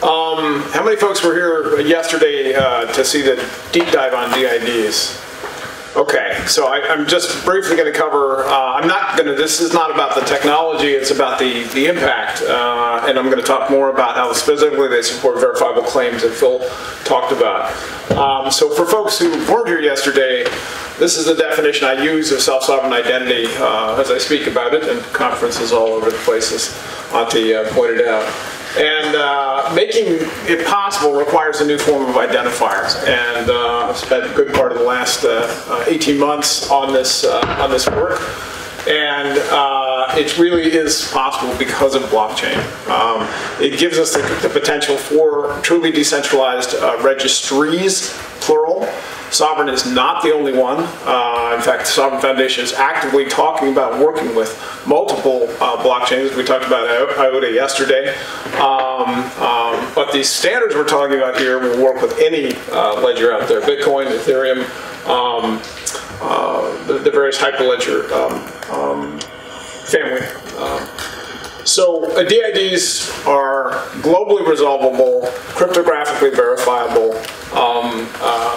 How many folks were here yesterday to see the deep dive on DIDs? Okay, so I'm just briefly going to cover, this is not about the technology, it's about the impact, and I'm going to talk more about how specifically they support verifiable claims that Phil talked about. So for folks who weren't here yesterday, this is the definition I use of self-sovereign identity as I speak about it in conferences all over the place, as Auntie pointed out. And making it possible requires a new form of identifiers. And I've spent a good part of the last 18 months on this work. And it really is possible because of blockchain. It gives us the potential for truly decentralized registries, plural. Sovereign is not the only one. In fact, the Sovereign Foundation is actively talking about working with multiple blockchains. We talked about IOTA yesterday. But these standards we're talking about here will work with any ledger out there, Bitcoin, Ethereum, the various Hyperledger family. So DIDs are globally resolvable, cryptographically verifiable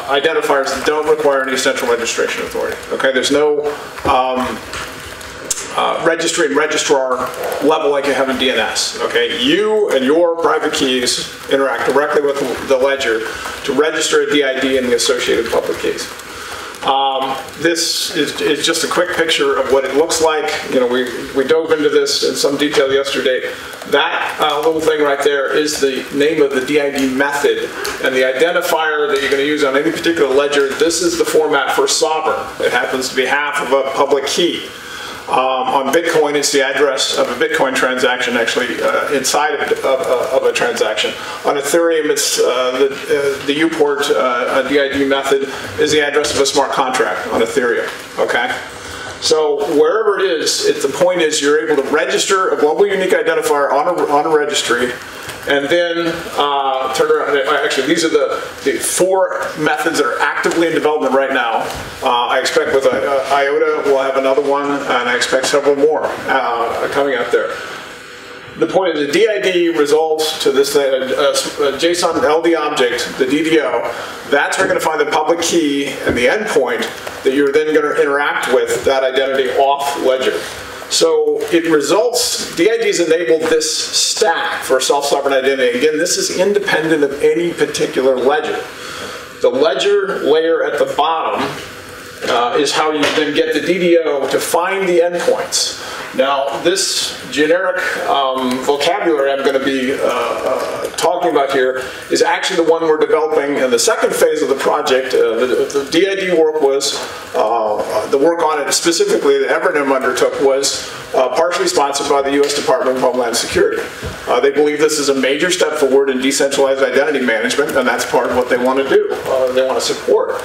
identifiers that don't require any central registration authority. Okay, there's no registry and registrar level like you have in DNS. Okay, you and your private keys interact directly with the ledger to register a DID and the associated public keys. This is just a quick picture of what it looks like. You know, we dove into this in some detail yesterday. That little thing right there is the name of the DID method, and the identifier that you're going to use on any particular ledger, this is the format for sovereign. It happens to be half of a public key. On Bitcoin, it's the address of a Bitcoin transaction, actually inside of a transaction. On Ethereum, it's the UPort DID method is the address of a smart contract on Ethereum. Okay, so wherever it is, the point is you're able to register a global unique identifier on a registry, and then turn around. Actually, these are the 4 methods that are actively in development right now. I expect with IOTA we'll have another one, and I expect several more coming out there. The point is the DID resolves to this thing, a JSON LD object, the DDO. That's where you're going to find the public key and the endpoint that you're then going to interact with that identity off ledger. So it results, DIDs enable this stack for self-sovereign identity. Again, this is independent of any particular ledger. The ledger layer at the bottom is how you then get the DDO to find the endpoints. Now, this generic vocabulary I'm going to be talking about here is actually the one we're developing in the second phase of the project. The DID work was, the work on it specifically that Evernym undertook was partially sponsored by the U.S. Department of Homeland Security. They believe this is a major step forward in decentralized identity management, and that's part of what they want to do. They want to support.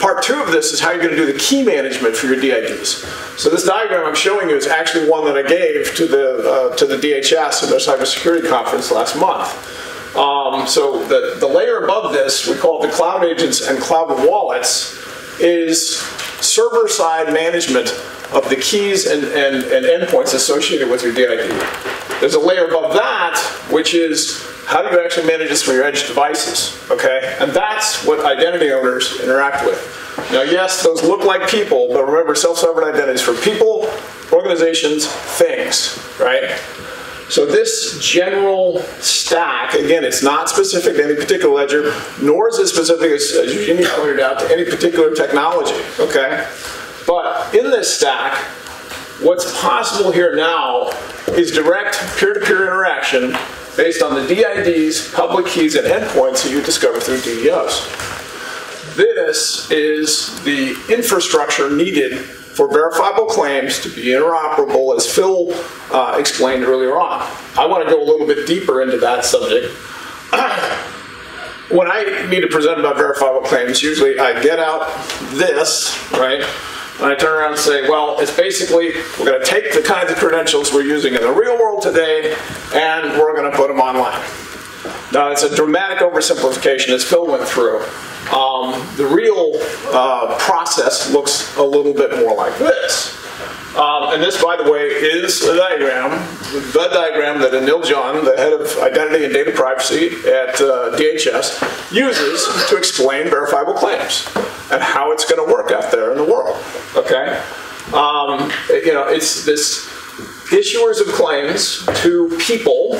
Part 2 of this is how you're going to do the key management for your DIDs. So this diagram I'm showing you is actually one that I gave to the DHS at their cybersecurity conference last month. So the layer above this, we call it the cloud agents and cloud wallets, is server-side management of the keys and endpoints associated with your DID. There's a layer above that, which is how do you actually manage this for your edge devices, okay? And that's what identity owners interact with. Now, yes, those look like people, but remember, self-sovereign identity is for people, organizations, things, right? So this general stack, again, it's not specific to any particular ledger, nor is it specific, as Eugenie pointed out, to any particular technology, okay? But in this stack, what's possible here now is direct peer-to-peer interaction based on the DIDs, public keys, and endpoints that you discover through DDOs. This is the infrastructure needed for verifiable claims to be interoperable, as Phil explained earlier on. I want to go a little bit deeper into that subject. When I need to present about verifiable claims, usually I get out this, right? And I turn around and say, well, it's basically, we're going to take the kinds of credentials we're using in the real world today, and we're going to put them online. Now, it's a dramatic oversimplification, as Phil went through. The real process looks a little bit more like this. And this, by the way, is the diagram that Anil John, the head of identity and data privacy at DHS, uses to explain verifiable claims and how it's going to work out there in the world. Okay, it's this issuers of claims to people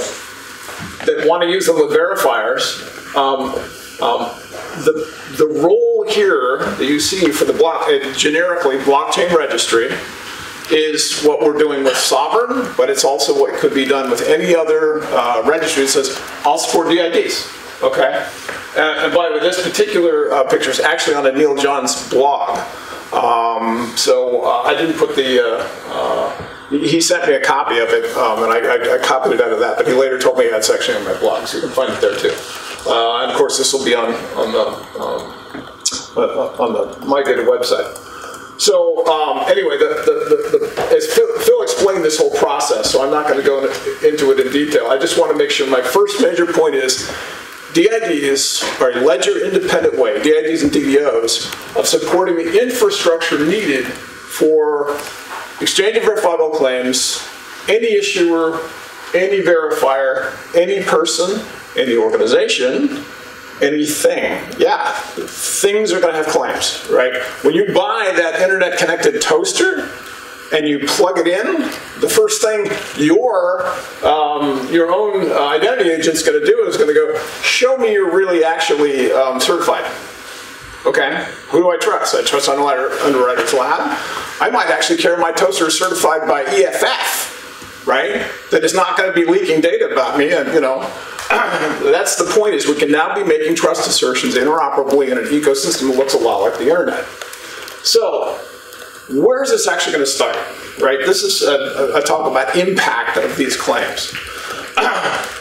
that want to use them with verifiers. The role here that you see for the generically blockchain registry is what we're doing with Sovereign, but it's also what could be done with any other registry that says, I'll support DIDs, okay? And by the way, this particular picture is actually on Anil John's blog. So I didn't put he sent me a copy of it, and I copied it out of that, but he later told me that's actually on my blog, so you can find it there too. And of course, this will be on the MyData website. So anyway, as Phil explained this whole process, so I'm not going to go into it in detail. I just want to make sure my first major point is DIDs are a ledger-independent way, DIDs and DDOs, of supporting the infrastructure needed for exchange of verifiable claims, any issuer, any verifier, any person, any organization, anything. Yeah, things are going to have claims, right? When you buy that internet-connected toaster and you plug it in, the first thing your own identity agent's going to do is going to go, show me you're really actually certified. Okay, who do I trust? I trust Underwriters Lab. I might actually carry my toaster certified by EFF, right? That is not going to be leaking data about me, and that's the point, is we can now be making trust assertions interoperably in an ecosystem that looks a lot like the internet. So, where is this actually going to start, right? This is a talk about impact of these claims.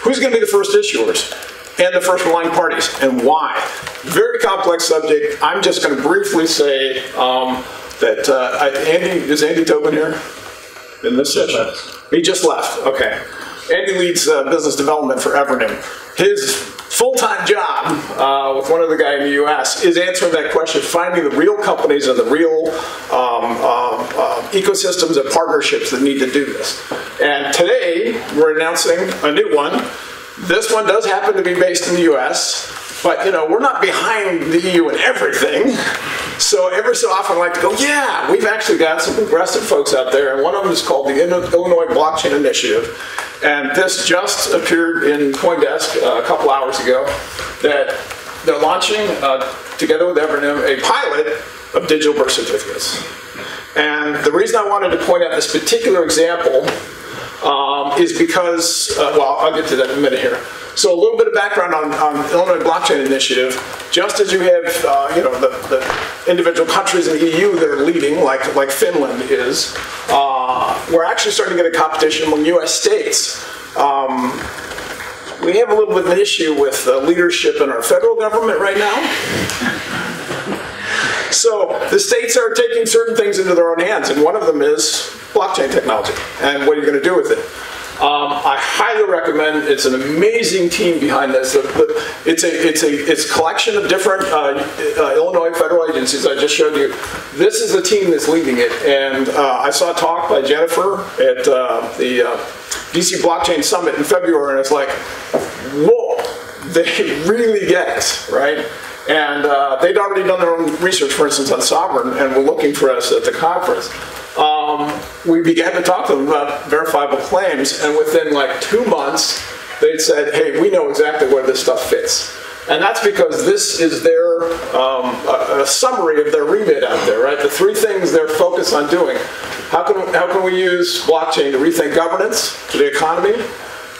Who's going to be the first issuers and the first relying parties, and why? Very complex subject. I'm just going to briefly say that Andy, is Andy Tobin here in this session? He just left, okay. Andy leads business development for Evernym. His full-time job with one other guy in the US is answering that question, finding the real companies and the real ecosystems and partnerships that need to do this. And today, we're announcing a new one. This one does happen to be based in the US, but we're not behind the EU in everything. So every so often I like to go, yeah, we've actually got some progressive folks out there, and one of them is called the Illinois Blockchain Initiative. And this just appeared in CoinDesk a couple hours ago, that they're launching, together with Evernym, a pilot of digital birth certificates. And the reason I wanted to point out this particular example is because, well, I'll get to that in a minute here. So a little bit of background on Illinois Blockchain Initiative. Just as you have, the individual countries in the EU that are leading, like Finland is, we're actually starting to get a competition among U.S. states. We have a little bit of an issue with leadership in our federal government right now. So the states are taking certain things into their own hands, and one of them is blockchain technology, and what are you going to do with it? I highly recommend. It's an amazing team behind this. It's a collection of different Illinois federal agencies. I just showed you. This is the team that's leading it, and I saw a talk by Jennifer at the DC Blockchain Summit in February, and it's like, whoa, they really get it, right? And they'd already done their own research, for instance, on Sovereign, and were looking for us at the conference. We began to talk to them about verifiable claims, and within like 2 months, they'd said, hey, we know exactly where this stuff fits. And that's because this is their a summary of their remit out there, right? The 3 things they're focused on doing. How can we use blockchain to rethink governance for the economy,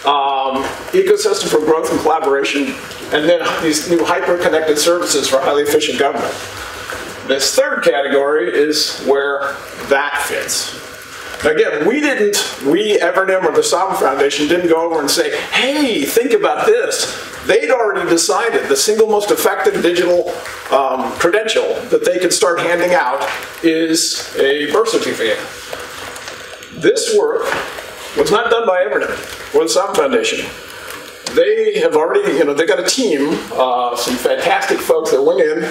ecosystem for growth and collaboration, and then these new hyper-connected services for highly efficient government. This third category is where that fits. Now again, we, Evernym, or the Sovereign Foundation, didn't go over and say, hey, think about this. They'd already decided the single most effective digital credential that they could start handing out is a birth certificate. This work was not done by Evernym or the Sovereign Foundation. They have already, they got a team, some fantastic folks that went in,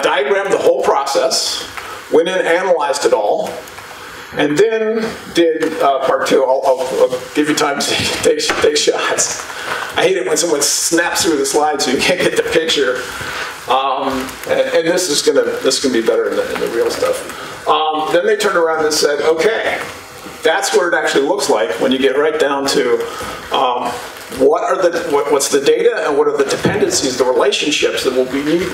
diagrammed the whole process, went in and analyzed it all, And then did part two. I'll give you time to take shots. I hate it when someone snaps through the slide so you can't get the picture. And this is gonna be better in the real stuff. Then they turned around and said, okay, that's what it actually looks like when you get right down to what's the data and what are the dependencies, the relationships that will be needed.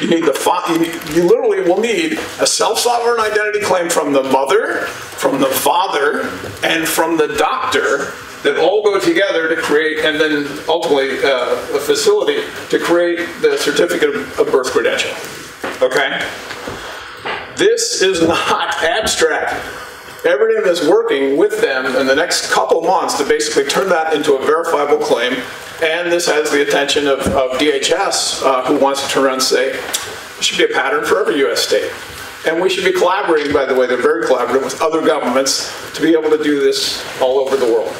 You literally will need a self-sovereign identity claim from the mother, from the father, and from the doctor that all go together to create, and then ultimately a facility to create the certificate of birth credential. Okay? This is not abstract. Everything is working with them in the next couple of months to basically turn that into a verifiable claim. And this has the attention of DHS, who wants to turn around and say, it should be a pattern for every US state. And we should be collaborating, by the way, they're very collaborative with other governments to be able to do this all over the world.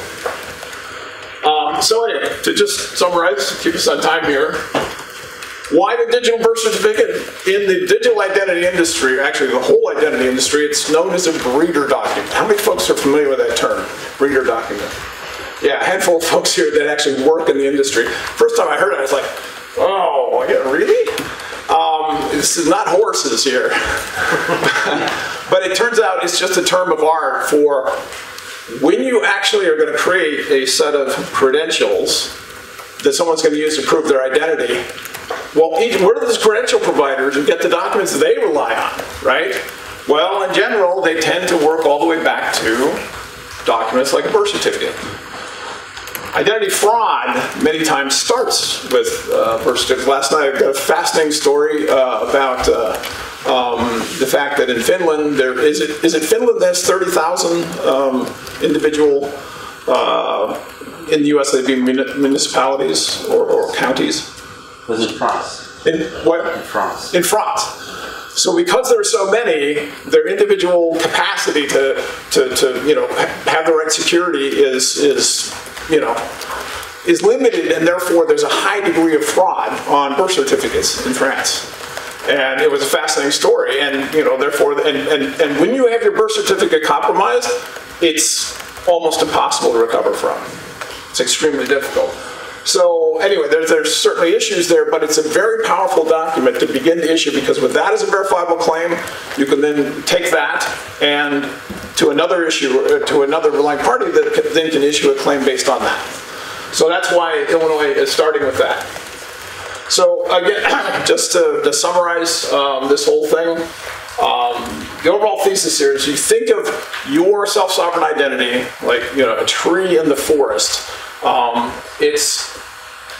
So anyway, to just summarize, keep us on time here. Why the digital birth certificate? In the digital identity industry, actually the whole identity industry, it's known as a breeder document. How many folks are familiar with that term, breeder document? Yeah, a handful of folks here that actually work in the industry. First time I heard it, I was like, oh, yeah, really? This is not horses here. But it turns out it's just a term of art for when you actually are going to create a set of credentials that someone's going to use to prove their identity. Well, where do those credential providers get the documents they rely on, right? Well, in general, they tend to work all the way back to documents like a birth certificate. Identity fraud many times starts with birth certificates. Last night I got a fascinating story about the fact that in Finland, is it Finland that has 30,000 individual, in the US they'd be municipalities or counties? Was it France? In what? In France. In France. So because there are so many, their individual capacity to have the right security is limited, and therefore there's a high degree of fraud on birth certificates in France. And it was a fascinating story, and therefore, and when you have your birth certificate compromised, it's almost impossible to recover from. It's extremely difficult. So anyway, there's certainly issues there, but it's a very powerful document to begin the issue, because with that as a verifiable claim, you can then take that and to another issue, to another relying party that then can issue a claim based on that. So that's why Illinois is starting with that. So again, just to summarize this whole thing, the overall thesis here is you think of your self-sovereign identity like a tree in the forest. It's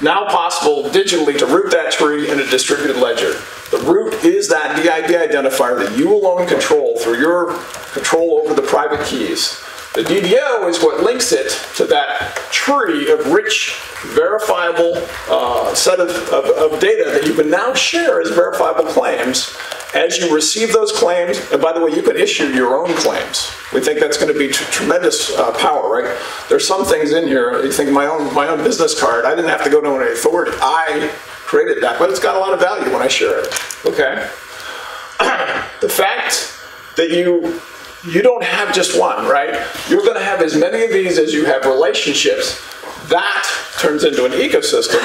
now possible digitally to root that tree in a distributed ledger. The root is that DID identifier that you alone control through your control over the private keys. The DDO is what links it to that tree of rich, verifiable set of data that you can now share as verifiable claims. As you receive those claims, and by the way, you can issue your own claims. We think that's going to be tremendous power, right? There's some things in here, you think my own business card, I didn't have to go to an authority. I created that, but it's got a lot of value when I share it, okay? The fact that you don't have just one, right? You're going to have as many of these as you have relationships. That turns into an ecosystem,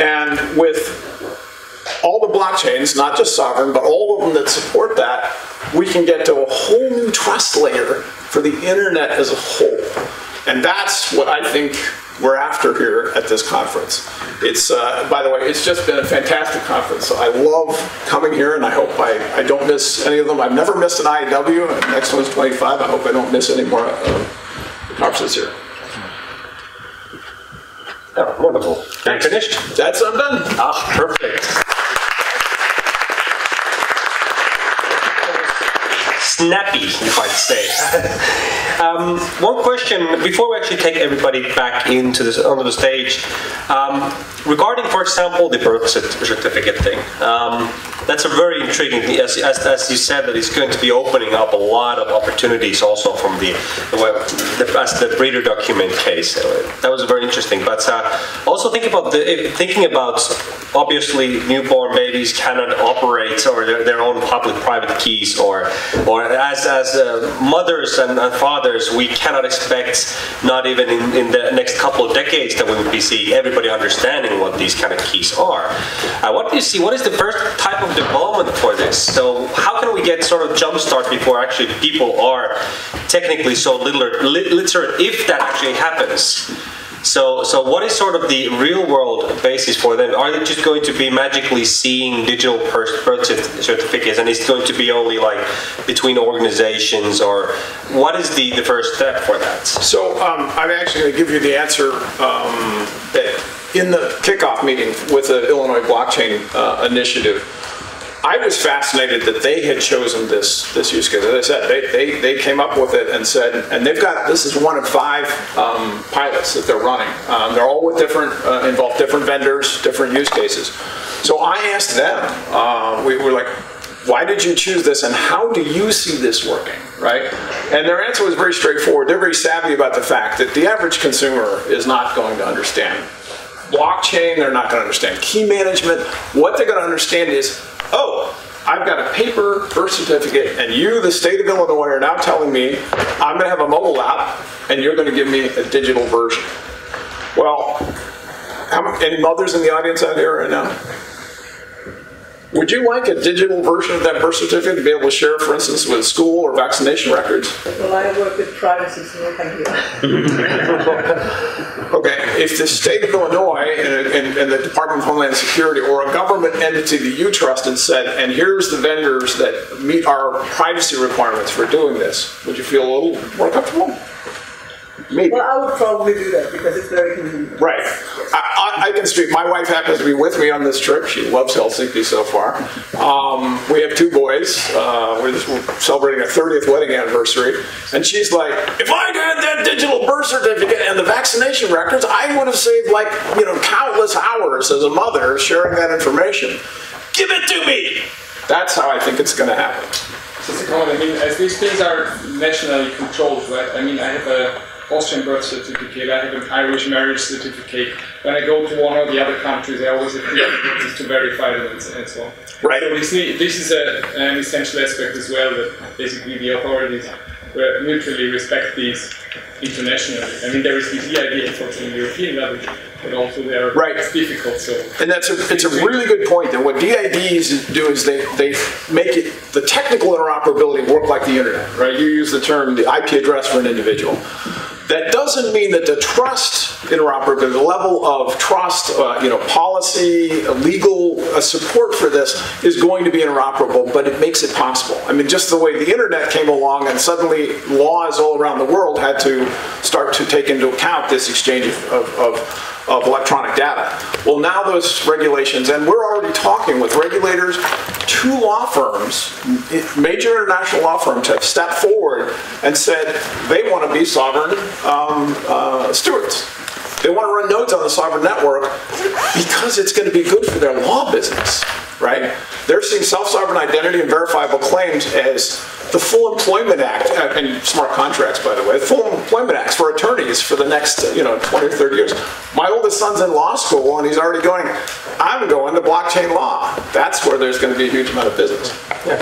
and with all the blockchains, not just sovereign, but all of them that support that, we can get to a whole new trust layer for the internet as a whole. And that's what I think we're after here at this conference. It's, by the way, it's just been a fantastic conference. So I love coming here, and I hope I don't miss any of them. I've never missed an IEW, and the next one's 25. I hope I don't miss any more conferences here. Oh, wonderful. I'm finished? I'm done. Ah, perfect. Snappy, if I'd say. One question before we actually take everybody back onto the stage. Regarding, for example, the birth certificate thing. That's a very intriguing thing. As you said, that it's going to be opening up a lot of opportunities also from as the breeder document case. That was very interesting. But also thinking about obviously newborn babies cannot operate or their own public-private keys, or as mothers and fathers, we cannot expect, not even in the next couple of decades, that we would be seeing everybody understanding what these kind of keys are. What do you see? What is the first type of development for this? So how can we get sort of jumpstart before actually people are technically so literate, if that actually happens? So what is sort of the real world basis for them? Are they just going to be magically seeing digital birth certificates, and it's going to be only like between organizations, or what is the first step for that? So I'm actually going to give you the answer that in the kickoff meeting with the Illinois Blockchain Initiative. I was fascinated that they had chosen this use case. As I said, they came up with it and said, and they've got, this is one of 5 pilots that they're running. They're all with involve different vendors, different use cases. So I asked them, we were like, why did you choose this, and how do you see this working, right? And their answer was very straightforward. They're very savvy about the fact that the average consumer is not going to understand blockchain. They're not going to understand key management. What they're going to understand is, oh, I've got a paper birth certificate, and you, the state of Illinois, are now telling me I'm going to have a mobile app, and you're going to give me a digital version. Well, any mothers in the audience out here right now? Would you like a digital version of that birth certificate to be able to share, for instance, with school or vaccination records? Well, I work with privacy, so no thank you. Okay, if the state of Illinois and the Department of Homeland Security or a government entity that you trust and said, and here's the vendors that meet our privacy requirements for doing this, would you feel a little more comfortable? Maybe. Well, I would probably do that because it's very convenient. Right. I can speak. My wife happens to be with me on this trip. She loves Helsinki so far. We have 2 boys. We're celebrating a 30th wedding anniversary. And she's like, if I'd had that digital birth certificate and the vaccination records, I would have saved countless hours as a mother sharing that information. Give it to me! That's how I think it's going to happen. Just a comment. I mean, as these things are nationally controlled, right? I mean, I have a Austrian birth certificate, I have an Irish marriage certificate. When I go to one or the other countries, I always have to verify them and so on. Right. So this is an essential aspect as well, that basically the authorities mutually respect these internationally. I mean, there is this idea, unfortunately, at the European level, but also there it's difficult. So, and it's a really good point. That what DIDs do is they make the technical interoperability work like the internet, right? You use the term the IP address for an individual. That doesn't mean that the trust interoperability, the level of trust, policy, legal support for this is going to be interoperable, but it makes it possible. I mean, just the way the internet came along and suddenly laws all around the world had to start to take into account this exchange of electronic data. Well, now those regulations, and we're already talking with regulators, 2 law firms, major international law firms, have stepped forward and said they want to be sovereign stewards. They want to run nodes on the sovereign network because it's going to be good for their law business, right? They're seeing self-sovereign identity and verifiable claims as the full employment act, and smart contracts, by the way, the full employment acts for attorneys for the next 20 or 30 years. My oldest son's in law school, and he's already going, I'm going to blockchain law. That's where there's going to be a huge amount of business. Yeah.